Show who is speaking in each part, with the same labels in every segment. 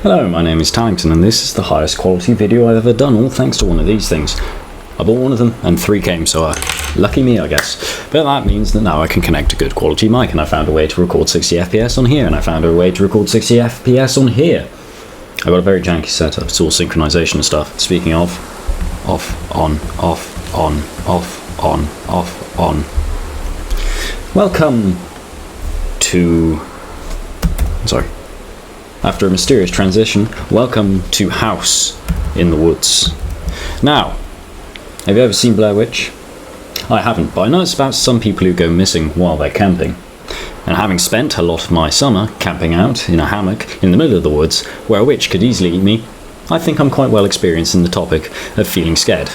Speaker 1: Hello, my name is Tallington and this is the highest quality video I've ever done, all thanks to one of these things. I bought one of them and 3 came, so lucky me I guess. But that means that now I can connect a good quality mic, and I found a way to record 60 FPS on here, and I found a way to record 60 FPS on here. I've got a very janky setup, it's all synchronization and stuff. Speaking of, off, on, off, on, off, on, off, on. Welcome to... Sorry. After a mysterious transition, welcome to House in the Woods. Now, have you ever seen Blair Witch? I haven't, but I know it's about some people who go missing while they're camping. And having spent a lot of my summer camping out in a hammock in the middle of the woods, where a witch could easily eat me, I think I'm quite well experienced in the topic of feeling scared.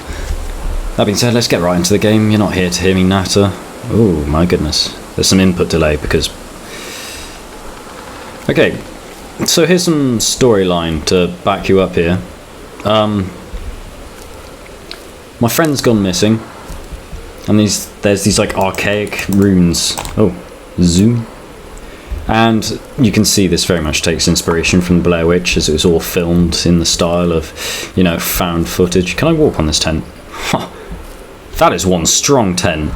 Speaker 1: That being said, let's get right into the game. You're not here to hear me natter. Oh my goodness, there's some input delay because... Okay, so here's some storyline to back you up here. My friend's gone missing, and there's these like archaic runes. Oh, zoom. And you can see this very much takes inspiration from Blair Witch, as it was all filmed in the style of, you know, found footage. Can I walk on this tent? Huh. That is one strong tent.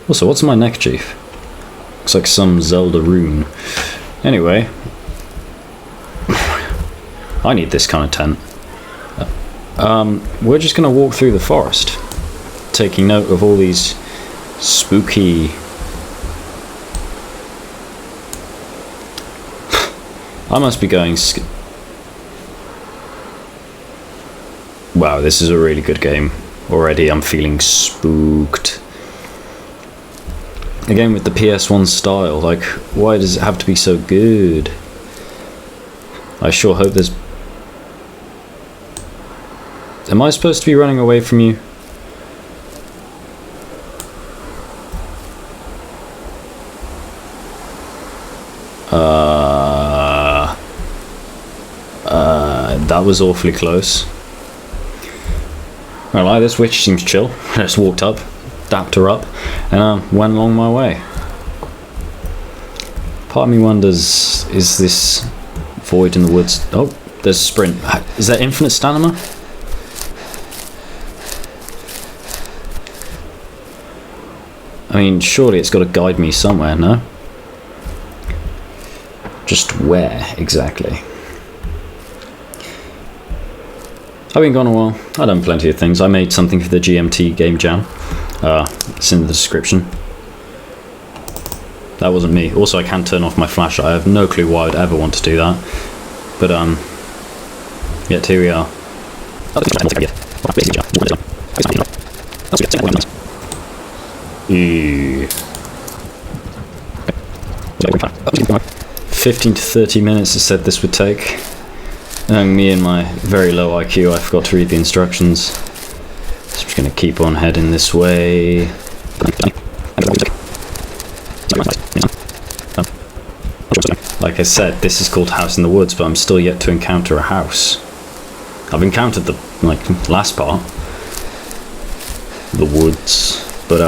Speaker 1: Also, what's my neckerchief? Looks like some Zelda rune. Anyway, I need this kind of tent. We're just going to walk through the forest, taking note of all these spooky... I must be going... Wow, this is a really good game. Already I'm feeling spooked. Again, with the PS1 style, like, why does it have to be so good? I sure hope there's... Am I supposed to be running away from you? That was awfully close. Well, this witch seems chill. I just walked up, dapped her up, and went along my way. Part of me wonders, is this void in the woods? Oh, there's a sprint. Is that infinite stamina? I mean, surely it's got to guide me somewhere, no? Just where, exactly? I've been gone a while. I've done plenty of things. I made something for the GMT Game Jam. It's in the description. That wasn't me. Also, I can turn off my flashlight. I have no clue why I'd ever want to do that. But, yet here we are. 15 to 30 minutes it said this would take. Me and my very low IQ, I forgot to read the instructions. So I'm just going to keep on heading this way. Like I said, this is called House in the Woods, but I'm still yet to encounter a house. I've encountered the last part, the woods, but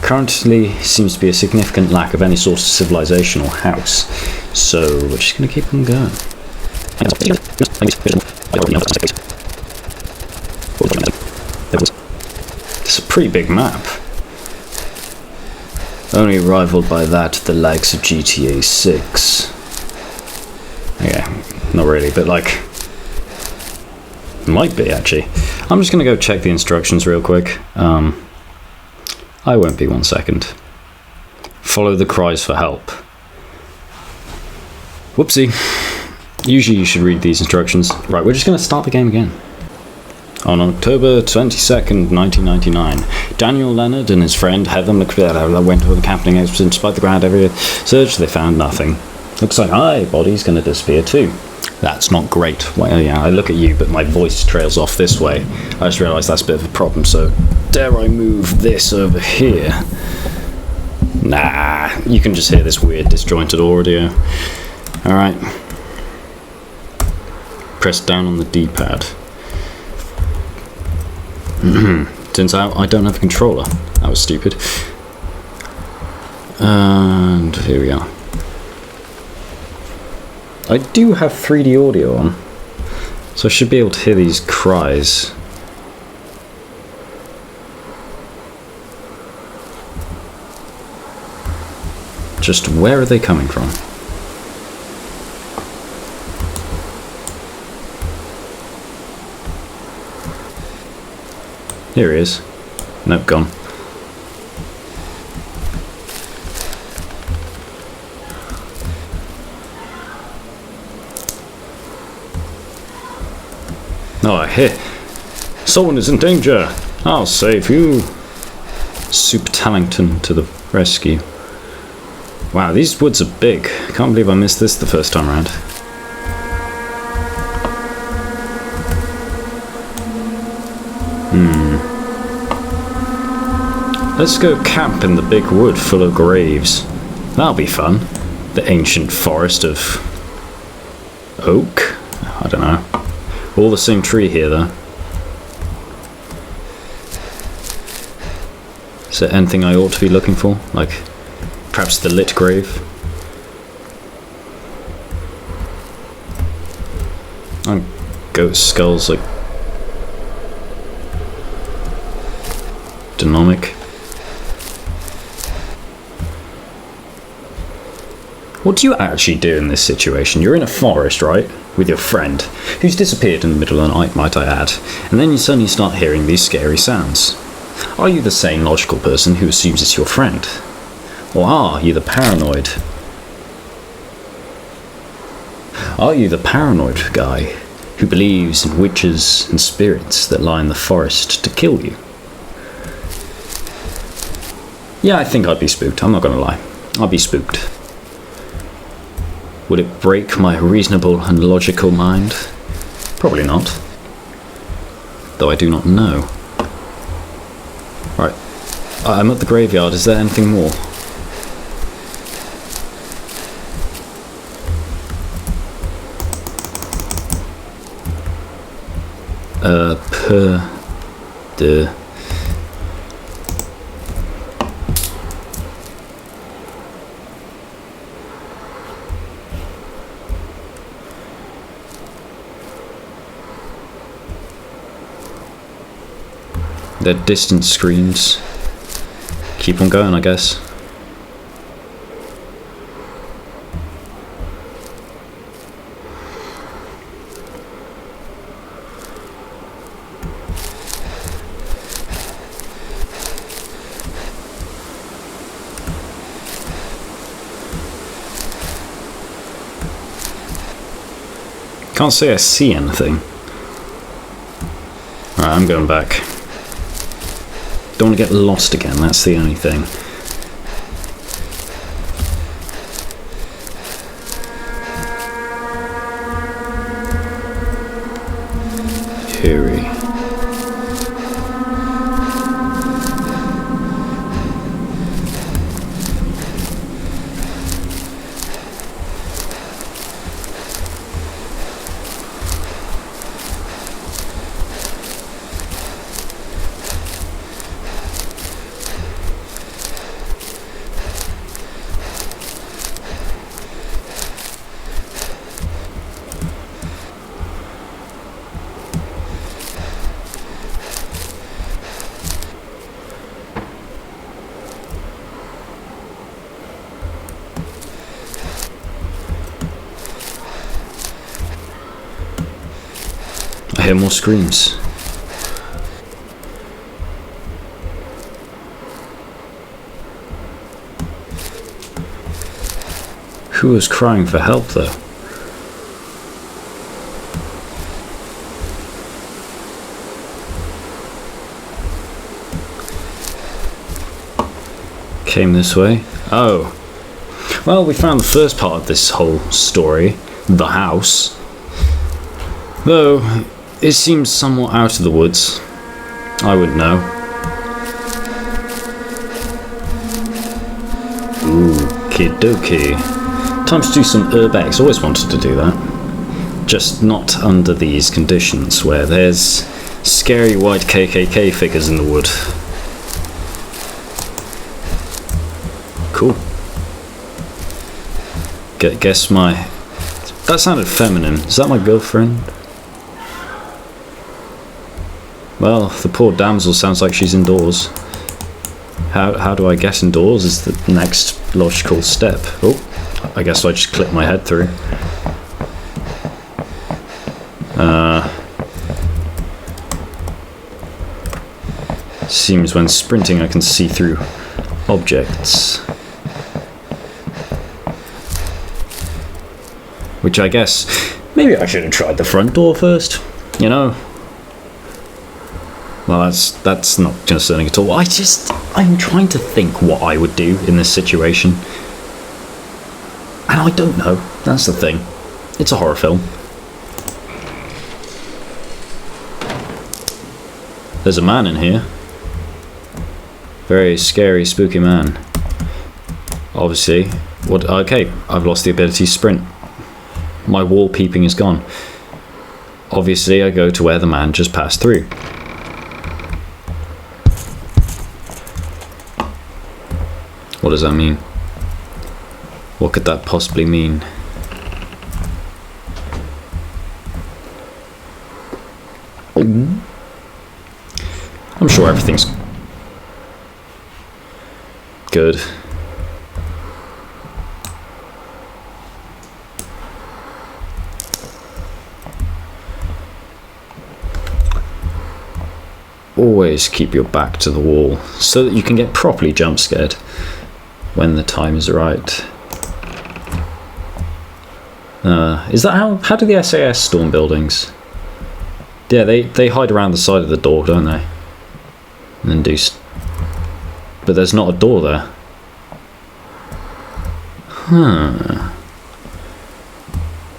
Speaker 1: currently seems to be a significant lack of any sort of civilization or house. So we're just going to keep on going. It's a pretty big map. Only rivaled by that the likes of GTA 6. Yeah, not really, but like... Might be, actually. I'm just gonna go check the instructions real quick. I won't be 1 second. Follow the cries for help. Whoopsie. Usually you should read these instructions. Right, we're just going to start the game again. On October 22nd, 1999, Daniel Leonard and his friend Heather McVeigh went on a camping expedition. Despite the ground every search, they found nothing. Looks like my body's going to disappear too. That's not great. Well, yeah, I look at you, but my voice trails off this way. I just realised that's a bit of a problem, so dare I move this over here? Nah, you can just hear this weird disjointed audio. Alright. Press down on the D-pad. Turns out I don't have a controller. That was stupid. And here we are. I do have 3D audio on, so I should be able to hear these cries. Just where are they coming from? Here he is. Nope, gone. Oh, I hear. Someone is in danger. I'll save you. Soup Tallington to the rescue. Wow, these woods are big. Can't believe I missed this the first time around. Let's go camp in the big wood full of graves. That'll be fun. The ancient forest of oak? I don't know. All the same tree here, though. Is there anything I ought to be looking for? Like, perhaps the lit grave? And ghost skulls, like... Demonic. What do you actually do in this situation? You're in a forest, right? With your friend, who's disappeared in the middle of the night, might I add, and then you suddenly start hearing these scary sounds. Are you the sane, logical person who assumes it's your friend? Or are you the paranoid? Are you the paranoid guy who believes in witches and spirits that lie in the forest to kill you? Yeah, I think I'd be spooked, I'm not gonna lie. I'd be spooked. Would it break my reasonable and logical mind? Probably not. Though I do not know. Right, I'm at the graveyard. Is there anything more? They're distant screams. Keep on going, I guess. Can't say I see anything. Alright, I'm going back. Don't want to get lost again, that's the only thing. Eerie. I hear more screams. Who was crying for help, though? Came this way. Oh. Well, we found the first part of this whole story, the house. Though, it seems somewhat out of the woods. I wouldn't know. Ooh, kidoki. Time to do some urbex. Always wanted to do that. Just not under these conditions where there's scary white KKK figures in the wood. Cool. Guess my That sounded feminine. Is that my girlfriend? Well, the poor damsel sounds like she's indoors. How do I get indoors is the next logical step. Oh, I guess I just clip my head through. Seems when sprinting I can see through objects. Which I guess, maybe I should have tried the front door first, you know? Well, that's not concerning at all. I'm trying to think what I would do in this situation. And I don't know, that's the thing. It's a horror film. There's a man in here. Very scary, spooky man. Obviously, okay, I've lost the ability to sprint. My wall peeping is gone. Obviously, I go to where the man just passed through. What does that mean? What could that possibly mean? I'm sure everything's good. Always keep your back to the wall so that you can get properly jump scared when the time is right. Is that how do the SAS storm buildings? Yeah, they hide around the side of the door, don't they? And then do. But there's not a door there. Huh.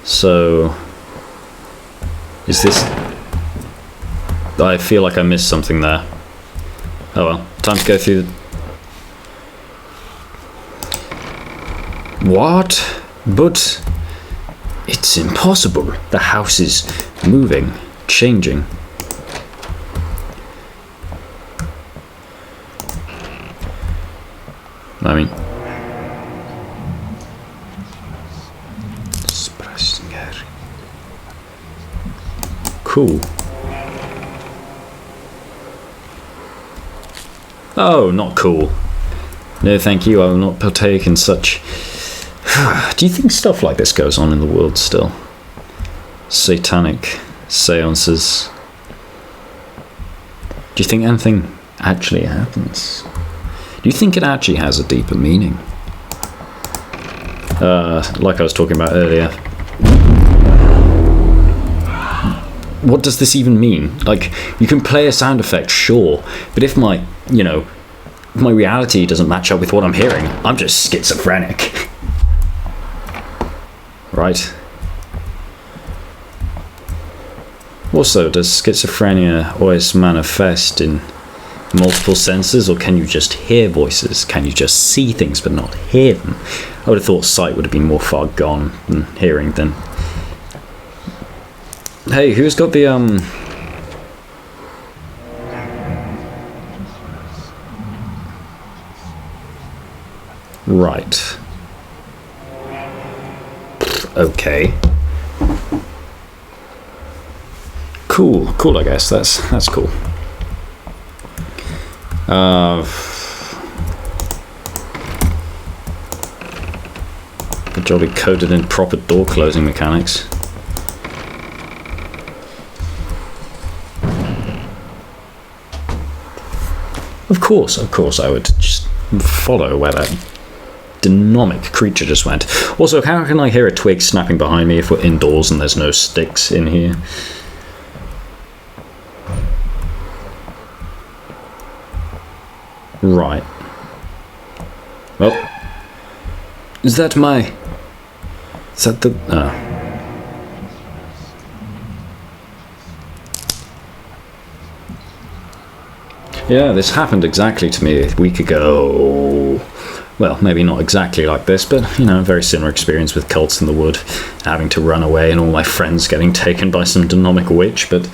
Speaker 1: So, is this? I feel like I missed something there. Oh well, time to go through the... What? But it's impossible. The house is moving, changing. I mean... Cool. Oh, not cool. No, thank you. I will not partake in such... Do you think stuff like this goes on in the world still? Satanic seances. Do you think anything actually happens? Do you think it actually has a deeper meaning? Like I was talking about earlier. What does this even mean? Like, you can play a sound effect, sure, but if my reality doesn't match up with what I'm hearing, I'm just schizophrenic. Right? Also, does schizophrenia always manifest in multiple senses, or can you just hear voices? Can you just see things but not hear them? I would have thought sight would have been more far gone than hearing then. Hey, who's got the Right. Okay. Cool, I guess. That's cool. Jolly coded in proper door closing mechanics. Of course I would just follow where that dynamic creature just went. Also, how can I hear a twig snapping behind me if we're indoors and there's no sticks in here? Right. Well, is that the... Oh. Yeah, this happened exactly to me a week ago. Well, maybe not exactly like this, but, you know, a very similar experience with cults in the wood, having to run away and all my friends getting taken by some demonic witch, but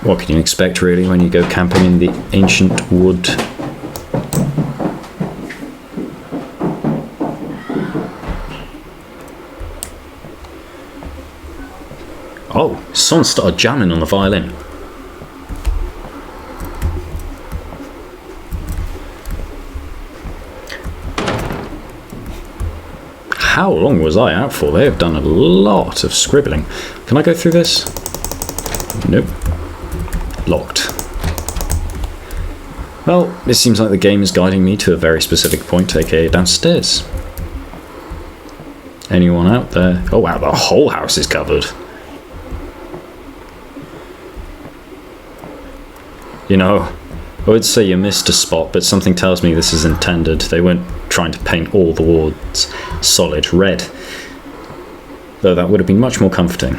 Speaker 1: what can you expect, really, when you go camping in the ancient wood? Oh, someone started jamming on the violin. How long was I out for? They have done a lot of scribbling. Can I go through this? Nope. Locked. Well, it seems like the game is guiding me to a very specific point, aka downstairs. Anyone out there? Oh wow, the whole house is covered. You know, I would say you missed a spot, but something tells me this is intended. They weren't trying to paint all the walls solid red. Though that would have been much more comforting.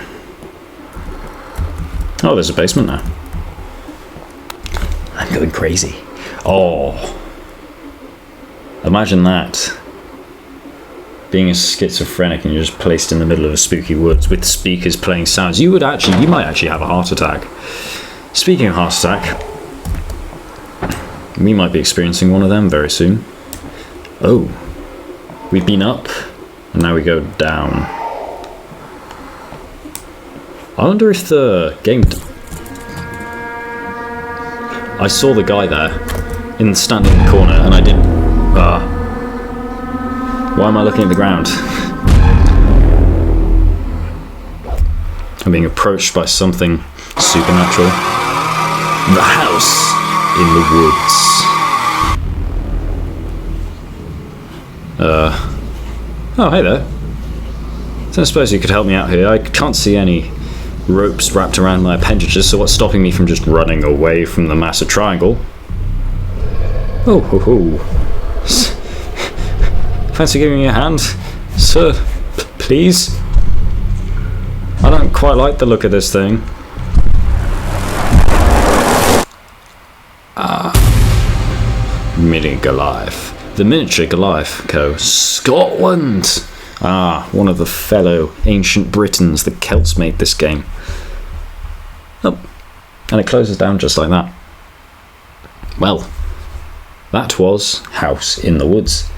Speaker 1: Oh, there's a basement now. I'm going crazy. Oh. Imagine that. Being a schizophrenic and you're just placed in the middle of a spooky woods with speakers playing sounds. You might actually have a heart attack. Speaking of heart attack, we might be experiencing one of them very soon. Oh, we've been up, and now we go down. I wonder if the game... I saw the guy there, standing in the corner, and I didn't... why am I looking at the ground? I'm being approached by something supernatural. The house in the woods. Oh, hey there. So I suppose you could help me out here. I can't see any ropes wrapped around my appendages, so what's stopping me from just running away from the massive triangle? Oh, ho, ho. Fancy giving me a hand? Sir, please? I don't quite like the look of this thing. Mini Goliath. The Miniature Goliath Co. Scotland! Ah, one of the fellow ancient Britons. The Celts made this game. Oh, and it closes down just like that. Well, that was House in the Woods.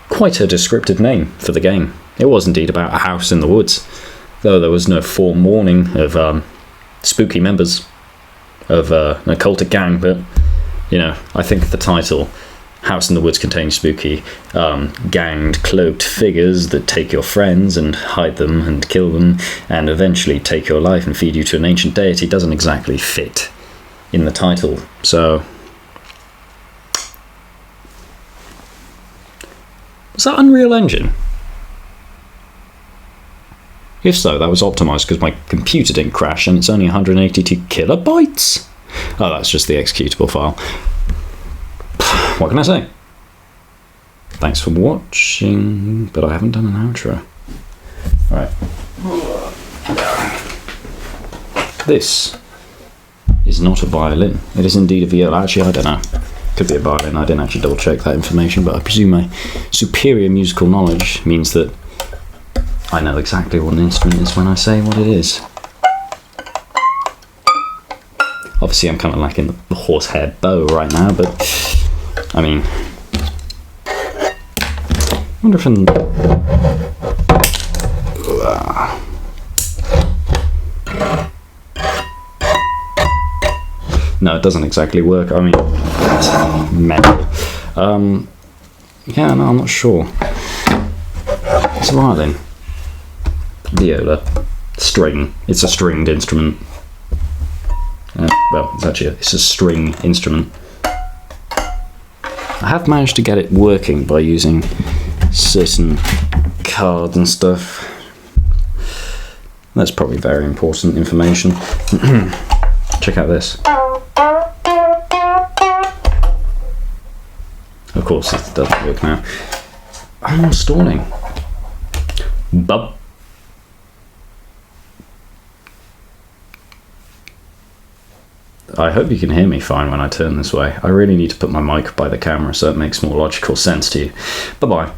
Speaker 1: Quite a descriptive name for the game. It was indeed about a house in the woods, though there was no forewarning of spooky members of an occultic gang, but, you know, I think the title, House in the Woods, contains spooky, ganged, cloaked figures that take your friends and hide them and kill them and eventually take your life and feed you to an ancient deity doesn't exactly fit in the title, so... Was that Unreal Engine? If so, that was optimised because my computer didn't crash and it's only 182 kilobytes. Oh, that's just the executable file. What can I say? Thanks for watching, but I haven't done an outro. Right. This is not a violin. It is indeed a viola. Actually, I don't know. Could be a violin. I didn't actually double check that information, but I presume my superior musical knowledge means that I know exactly what an instrument is when I say what it is. Obviously, I'm kind of lacking the horsehair bow right now, but I mean, I wonder if no, it doesn't exactly work. I mean, that's metal. Yeah, no, I'm not sure. It's a violin. Viola. String. It's a stringed instrument. Well, it's a string instrument. I have managed to get it working by using certain cards and stuff. That's probably very important information. Check out this. Of course, it doesn't work now. I'm stalling. Bub. I hope you can hear me fine when I turn this way. I really need to put my mic by the camera so it makes more logical sense to you. Bye-bye.